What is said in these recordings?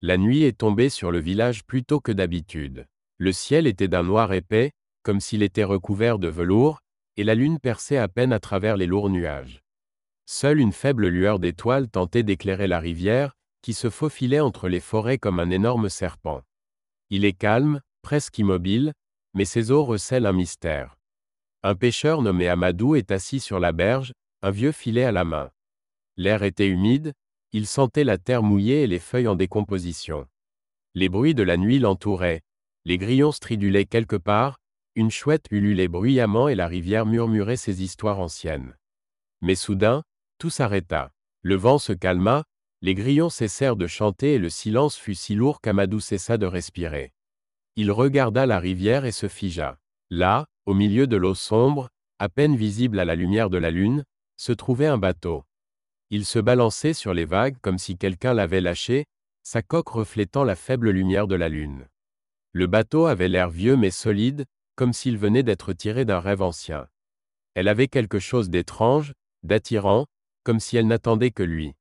La nuit est tombée sur le village plus tôt que d'habitude. Le ciel était d'un noir épais, comme s'il était recouvert de velours, et la lune perçait à peine à travers les lourds nuages. Seule une faible lueur d'étoiles tentait d'éclairer la rivière, qui se faufilait entre les forêts comme un énorme serpent. Il est calme, presque immobile, mais ses eaux recèlent un mystère. Un pêcheur nommé Amadou est assis sur la berge, un vieux filet à la main. L'air était humide, il sentait la terre mouillée et les feuilles en décomposition. Les bruits de la nuit l'entouraient. Les grillons stridulaient quelque part, une chouette ululait bruyamment et la rivière murmurait ses histoires anciennes. Mais soudain, tout s'arrêta. Le vent se calma, les grillons cessèrent de chanter et le silence fut si lourd qu'Amadou cessa de respirer. Il regarda la rivière et se figea. Là, au milieu de l'eau sombre, à peine visible à la lumière de la lune, se trouvait un bateau. Il se balançait sur les vagues comme si quelqu'un l'avait lâché, sa coque reflétant la faible lumière de la lune. Le bateau avait l'air vieux mais solide, comme s'il venait d'être tiré d'un rêve ancien. Elle avait quelque chose d'étrange, d'attirant, comme si elle n'attendait que lui.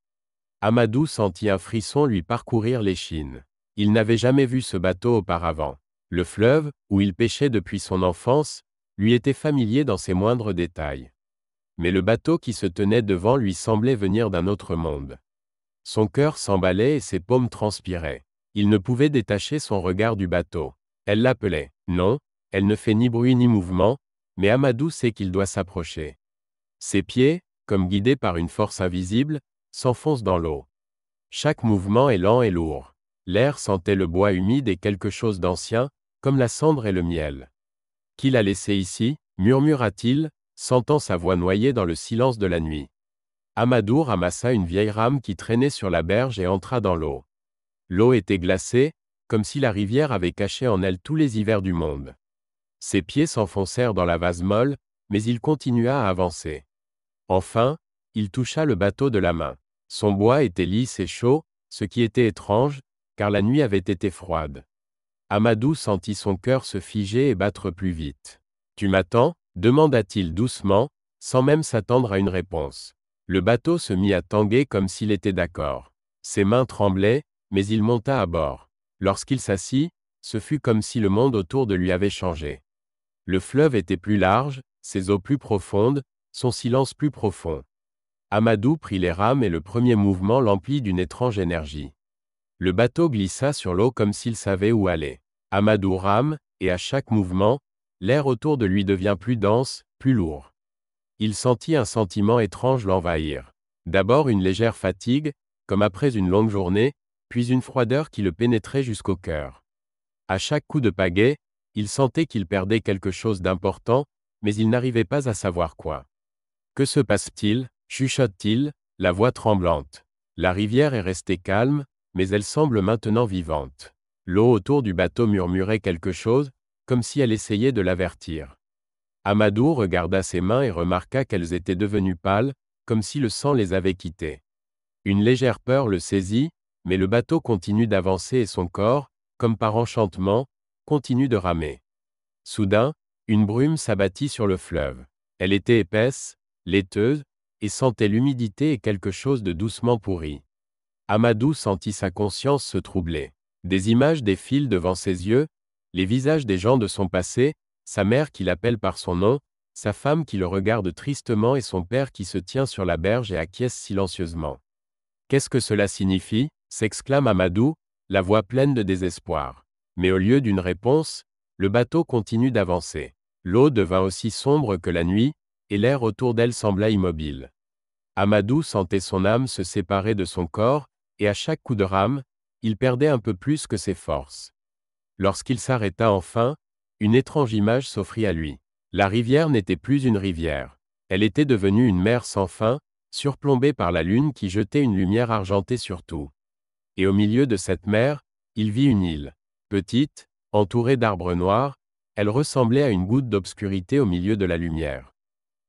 Amadou sentit un frisson lui parcourir l'échine. Il n'avait jamais vu ce bateau auparavant. Le fleuve, où il pêchait depuis son enfance, lui était familier dans ses moindres détails. Mais le bateau qui se tenait devant lui semblait venir d'un autre monde. Son cœur s'emballait et ses paumes transpiraient. Il ne pouvait détacher son regard du bateau. Elle l'appelait. Non, elle ne fait ni bruit ni mouvement, mais Amadou sait qu'il doit s'approcher. Ses pieds, comme guidés par une force invisible, s'enfoncent dans l'eau. Chaque mouvement est lent et lourd. L'air sentait le bois humide et quelque chose d'ancien, comme la cendre et le miel. Qui l'a laissé ici, murmura-t-il, sentant sa voix noyée dans le silence de la nuit. Amadou ramassa une vieille rame qui traînait sur la berge et entra dans l'eau. L'eau était glacée, comme si la rivière avait caché en elle tous les hivers du monde. Ses pieds s'enfoncèrent dans la vase molle, mais il continua à avancer. Enfin, il toucha le bateau de la main. Son bois était lisse et chaud, ce qui était étrange, car la nuit avait été froide. Amadou sentit son cœur se figer et battre plus vite. « Tu m'attends » demanda-t-il doucement, sans même s'attendre à une réponse. Le bateau se mit à tanguer comme s'il était d'accord. Ses mains tremblaient, mais il monta à bord. Lorsqu'il s'assit, ce fut comme si le monde autour de lui avait changé. Le fleuve était plus large, ses eaux plus profondes, son silence plus profond. Amadou prit les rames et le premier mouvement l'emplit d'une étrange énergie. Le bateau glissa sur l'eau comme s'il savait où aller. Amadou rame, et à chaque mouvement, l'air autour de lui devient plus dense, plus lourd. Il sentit un sentiment étrange l'envahir. D'abord une légère fatigue, comme après une longue journée, puis une froideur qui le pénétrait jusqu'au cœur. À chaque coup de pagaie, il sentait qu'il perdait quelque chose d'important, mais il n'arrivait pas à savoir quoi. Que se passe-t-il ? Chuchote-t-il, la voix tremblante. La rivière est restée calme, mais elle semble maintenant vivante. L'eau autour du bateau murmurait quelque chose, comme si elle essayait de l'avertir. Amadou regarda ses mains et remarqua qu'elles étaient devenues pâles, comme si le sang les avait quittées. Une légère peur le saisit, mais le bateau continue d'avancer et son corps, comme par enchantement, continue de ramer. Soudain, une brume s'abattit sur le fleuve. Elle était épaisse, laiteuse, et sentait l'humidité et quelque chose de doucement pourri. Amadou sentit sa conscience se troubler. Des images défilent devant ses yeux, les visages des gens de son passé, sa mère qui l'appelle par son nom, sa femme qui le regarde tristement et son père qui se tient sur la berge et acquiesce silencieusement. « Qu'est-ce que cela signifie » s'exclame Amadou, la voix pleine de désespoir. Mais au lieu d'une réponse, le bateau continue d'avancer. L'eau devint aussi sombre que la nuit, et l'air autour d'elle sembla immobile. Amadou sentait son âme se séparer de son corps, et à chaque coup de rame, il perdait un peu plus que ses forces. Lorsqu'il s'arrêta enfin, une étrange image s'offrit à lui. La rivière n'était plus une rivière. Elle était devenue une mer sans fin, surplombée par la lune qui jetait une lumière argentée sur tout. Et au milieu de cette mer, il vit une île. Petite, entourée d'arbres noirs, elle ressemblait à une goutte d'obscurité au milieu de la lumière.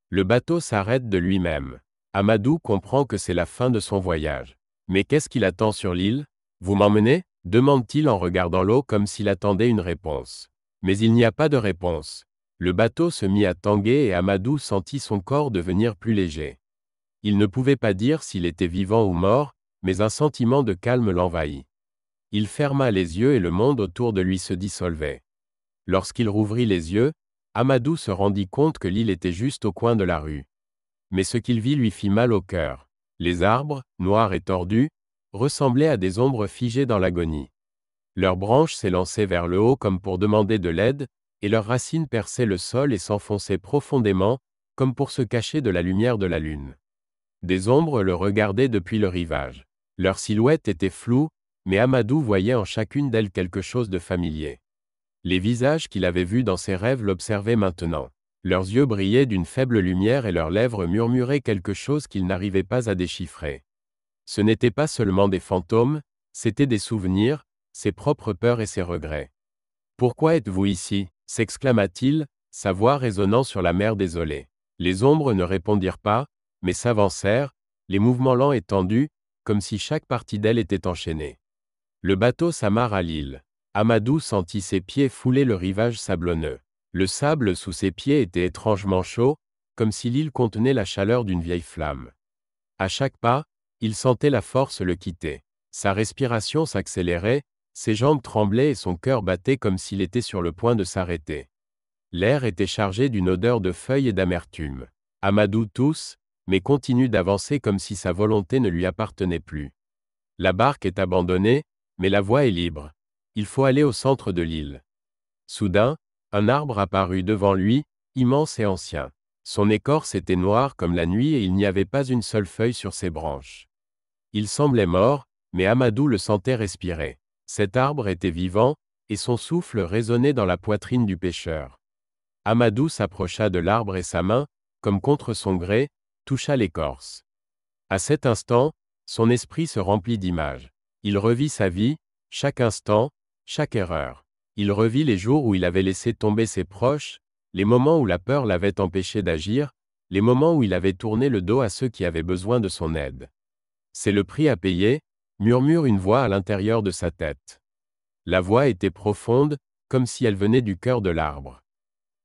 Le bateau s'arrête de lui-même. Amadou comprend que c'est la fin de son voyage. Mais qu'est-ce qu'il attend sur l'île ? Vous m'emmenez ? Demande-t-il en regardant l'eau comme s'il attendait une réponse. Mais il n'y a pas de réponse. Le bateau se mit à tanguer et Amadou sentit son corps devenir plus léger. Il ne pouvait pas dire s'il était vivant ou mort, mais un sentiment de calme l'envahit. Il ferma les yeux et le monde autour de lui se dissolvait. Lorsqu'il rouvrit les yeux, Amadou se rendit compte que l'île était juste au coin de la rue. Mais ce qu'il vit lui fit mal au cœur. Les arbres, noirs et tordus, ressemblaient à des ombres figées dans l'agonie. Leurs branches s'élançaient vers le haut comme pour demander de l'aide, et leurs racines perçaient le sol et s'enfonçaient profondément, comme pour se cacher de la lumière de la lune. Des ombres le regardaient depuis le rivage. Leurs silhouettes étaient floues, mais Amadou voyait en chacune d'elles quelque chose de familier. Les visages qu'il avait vus dans ses rêves l'observaient maintenant. Leurs yeux brillaient d'une faible lumière et leurs lèvres murmuraient quelque chose qu'il n'arrivait pas à déchiffrer. Ce n'étaient pas seulement des fantômes, c'étaient des souvenirs, ses propres peurs et ses regrets. « Pourquoi êtes-vous ici » s'exclama-t-il, sa voix résonnant sur la mer désolée. Les ombres ne répondirent pas, mais s'avancèrent, les mouvements lents et tendus, comme si chaque partie d'elle était enchaînée. Le bateau s'amarre à l'île. Amadou sentit ses pieds fouler le rivage sablonneux. Le sable sous ses pieds était étrangement chaud, comme si l'île contenait la chaleur d'une vieille flamme. À chaque pas, il sentait la force le quitter. Sa respiration s'accélérait, ses jambes tremblaient et son cœur battait comme s'il était sur le point de s'arrêter. L'air était chargé d'une odeur de feuilles et d'amertume. Amadou tousse, mais continue d'avancer comme si sa volonté ne lui appartenait plus. La barque est abandonnée, mais la voie est libre. Il faut aller au centre de l'île. Soudain, un arbre apparut devant lui, immense et ancien. Son écorce était noire comme la nuit et il n'y avait pas une seule feuille sur ses branches. Il semblait mort, mais Amadou le sentait respirer. Cet arbre était vivant, et son souffle résonnait dans la poitrine du pêcheur. Amadou s'approcha de l'arbre et sa main, comme contre son gré, toucha l'écorce. À cet instant, son esprit se remplit d'images. Il revit sa vie, chaque instant, chaque erreur. Il revit les jours où il avait laissé tomber ses proches, les moments où la peur l'avait empêché d'agir, les moments où il avait tourné le dos à ceux qui avaient besoin de son aide. C'est le prix à payer, murmure une voix à l'intérieur de sa tête. La voix était profonde, comme si elle venait du cœur de l'arbre.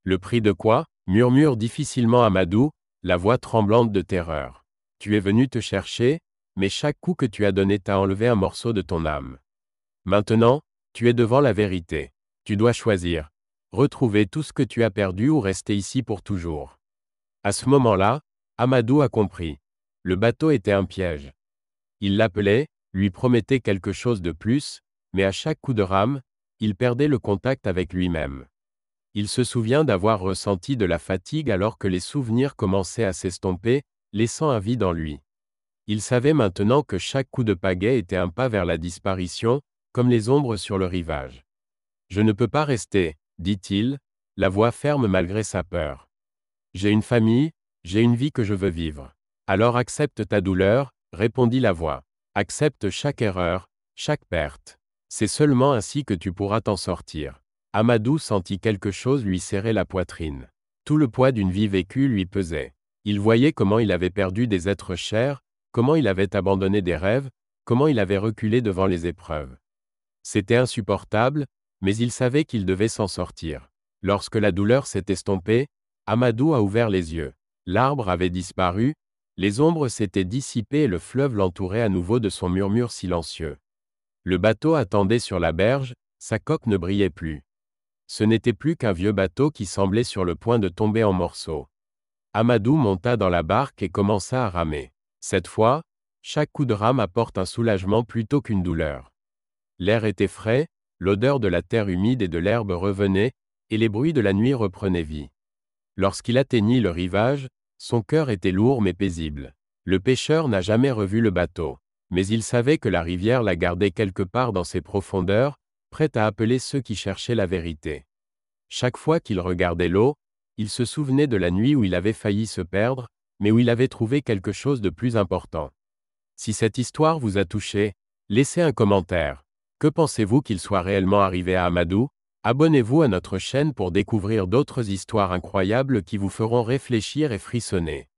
Le prix de quoi ? Murmure difficilement Amadou, la voix tremblante de terreur. Tu es venu te chercher, mais chaque coup que tu as donné t'a enlevé un morceau de ton âme. Maintenant, tu es devant la vérité. Tu dois choisir. Retrouver tout ce que tu as perdu ou rester ici pour toujours. À ce moment-là, Amadou a compris. Le bateau était un piège. Il l'appelait, lui promettait quelque chose de plus, mais à chaque coup de rame, il perdait le contact avec lui-même. Il se souvient d'avoir ressenti de la fatigue alors que les souvenirs commençaient à s'estomper, laissant un vide en lui. Il savait maintenant que chaque coup de pagaie était un pas vers la disparition, comme les ombres sur le rivage. « Je ne peux pas rester, dit-il, la voix ferme malgré sa peur. J'ai une famille, j'ai une vie que je veux vivre. Alors accepte ta douleur, répondit la voix. Accepte chaque erreur, chaque perte. C'est seulement ainsi que tu pourras t'en sortir. Amadou sentit quelque chose lui serrer la poitrine. Tout le poids d'une vie vécue lui pesait. Il voyait comment il avait perdu des êtres chers, comment il avait abandonné des rêves, comment il avait reculé devant les épreuves. C'était insupportable, mais il savait qu'il devait s'en sortir. Lorsque la douleur s'est estompée, Amadou a ouvert les yeux. L'arbre avait disparu, les ombres s'étaient dissipées et le fleuve l'entourait à nouveau de son murmure silencieux. Le bateau attendait sur la berge, sa coque ne brillait plus. Ce n'était plus qu'un vieux bateau qui semblait sur le point de tomber en morceaux. Amadou monta dans la barque et commença à ramer. Cette fois, chaque coup de rame apporte un soulagement plutôt qu'une douleur. L'air était frais, l'odeur de la terre humide et de l'herbe revenait, et les bruits de la nuit reprenaient vie. Lorsqu'il atteignit le rivage, son cœur était lourd mais paisible. Le pêcheur n'a jamais revu le bateau, mais il savait que la rivière la gardait quelque part dans ses profondeurs, prête à appeler ceux qui cherchaient la vérité. Chaque fois qu'il regardait l'eau, il se souvenait de la nuit où il avait failli se perdre, mais où il avait trouvé quelque chose de plus important. Si cette histoire vous a touché, laissez un commentaire. Que pensez-vous qu'il soit réellement arrivé à Amadou ? Abonnez-vous à notre chaîne pour découvrir d'autres histoires incroyables qui vous feront réfléchir et frissonner.